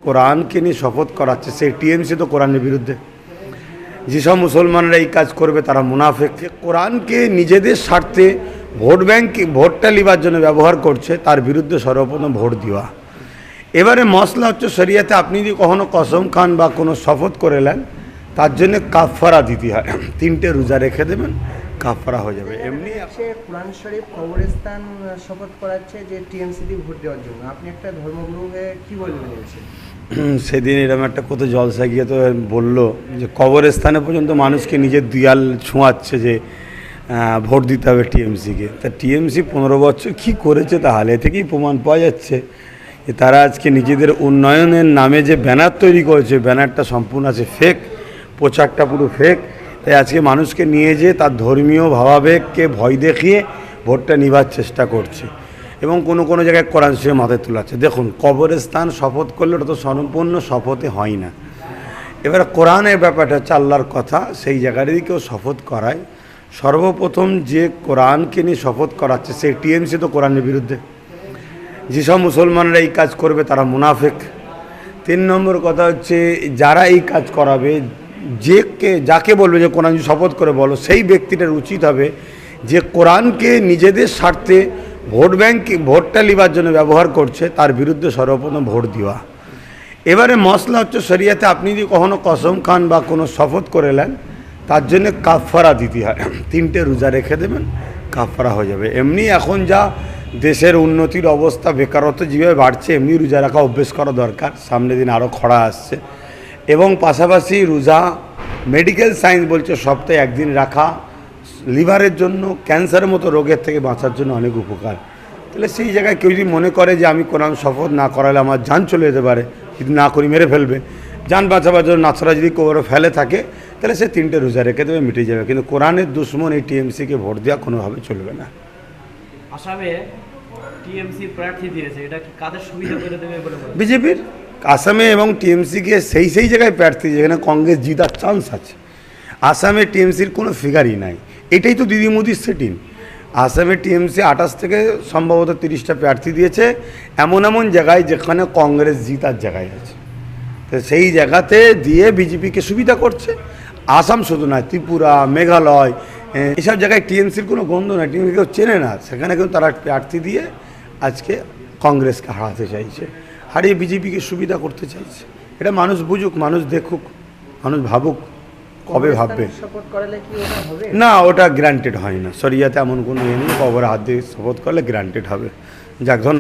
কোরআনকে নিয়ে শপথ করাচ্ছে, সেই টিএমসি তো কোরআনের বিরুদ্ধে। যেসব মুসলমানরা এই কাজ করবে তারা মুনাফিক। কোরআনকে নিজেদের স্বার্থে ভোটটা লিবার জন্য ব্যবহার করছে, তার বিরুদ্ধে সর্বপ্রথম ভোট দেওয়া। এবারে মশলা হচ্ছে শরিয়াতে আপনি যদি কখনো কসম খান বা কোনো শপথ করে নেন, তার জন্য কাফারা দিতে হয়। 3টে রোজা রেখে দেবেন, কাফারা হয়ে যাবে। এমনি কোরআন শরীফ কবরস্থান শপথ করাচ্ছে যে টিএমসি দিয়ে ভোট দেওয়ার জন্য, আপনি একটা ধর্মগুরু হয়ে কি বলবেন? সেদিন এরকম একটা কত জলসা গিয়ে তো বললো যে কবরস্থানে পর্যন্ত মানুষকে নিজের দিয়াল ছোঁয়াচ্ছে যে ভোট দিতে হবে টিএমসিকে। তা টিএমসি 15 বছর কী করেছে তাহলে এ থেকেই প্রমাণ পাওয়া যাচ্ছে যে তারা আজকে নিজেদের উন্নয়নের নামে যে ব্যানার তৈরি করেছে, ব্যানারটা সম্পূর্ণ আছে ফেক, প্রচারটা পুরো ফেক। তাই আজকে মানুষকে নিয়ে যেয়ে তার ধর্মীয় ভাবাবেগকে ভয় দেখিয়ে ভোটটা নেবার চেষ্টা করছে এবং কোনো জায়গায় কোরআন শরীফ মাথায় তুলাচ্ছে। দেখুন, কবরস্থান শপথ করলে ওটা তো সম্পূর্ণ শপথে হয় না। এবার কোরআনের ব্যাপারটা হচ্ছে আল্লাহর কথা, সেই জায়গাটাই কেউ শপথ করায়। সর্বপ্রথম যে কোরআনকে নিয়ে শপথ করাচ্ছে সেই টিএমসি তো কোরআনের বিরুদ্ধে। যেসব মুসলমানরা এই কাজ করবে তারা মুনাফিক। 3 নম্বর কথা হচ্ছে যারা এই কাজ করাবে, যাকে বলবে যে কোরআন শপথ করে বলো, সেই ব্যক্তিটার উচিত হবে যে কোরআনকে নিজেদের স্বার্থে ভোটটা লিবার জন্য ব্যবহার করছে, তার বিরুদ্ধে সর্বপ্রথম ভোট দেওয়া। এবারে মশলা হচ্ছে শরিয়াতে আপনি যদি কখনো কসম খান বা কোনো শপথ করে নেন, তার জন্য কাফারা দিতে হয়। 3টে রোজা রেখে দেবেন, কাফারা হয়ে যাবে। এমনি এখন যা দেশের উন্নতির অবস্থা, বেকারত্ব যেভাবে বাড়ছে, এমনি রোজা রাখা অভ্যেস করা দরকার। সামনের দিন আরও খরা আসছে এবং পাশাপাশি রোজা মেডিকেল সায়েন্স বলছে সপ্তাহে 1 দিন রাখা লিভারের জন্য, ক্যান্সারের মতো রোগের থেকে বাঁচার জন্য অনেক উপকার। তাহলে সেই জায়গায় কেউ যদি মনে করে যে আমি কোরআন শপথ না করালে আমার জান চলে যেতে পারে, যদি না করি মেরে ফেলবে, জান বাঁচাবার জন্য নাছরা যদি কোবরে ফেলে থাকে, তাহলে সে 3টে রোজা রেখে দেবে, মিটে যাবে। কিন্তু কোরআনের দুশ্মন এই টিএমসিকে ভোট দেওয়া কোনোভাবে চলবে না। আসামে টিএমসি প্রার্থী দিয়েছে, এটা কি কাদের সুবিধা করে দেবে বলে মনে হয়? বিজেপির আসামে এবং টিএমসিকে সেই জায়গায় প্রার্থী যেখানে কংগ্রেস জিতার চান্স আছে। আসামে টিএমসির কোনো ফিগারই নাই। এটাই তো দিদি মোদির সেটিং। আসামে টিএমসি 28 থেকে সম্ভবত 30টা প্রার্থী দিয়েছে, এমন জায়গায় যেখানে কংগ্রেস জিতার জায়গায় আছে। তো সেই জায়গাতে দিয়ে বিজেপিকে সুবিধা করছে। আসাম শুধু নয়, ত্রিপুরা, মেঘালয়, এসব জায়গায় টিএমসির কোনো গন্ধ নয়, টিএমসি কেউ চেনে না। সেখানে কেউ তারা প্রার্থী দিয়ে আজকে কংগ্রেসকে হারাতে চাইছে, হারিয়ে বিজেপিকে সুবিধা করতে চাইছে। এটা মানুষ বুঝুক, মানুষ দেখুক, মানুষ ভাবুক, কবে ভাববে। না, ওটা গ্রান্টেড হয় না। শরিয়াতে এমন কোনো ইয়ে নেই কবরে হাত দিয়ে শপথ করলে গ্রান্টেড হবে। যাক,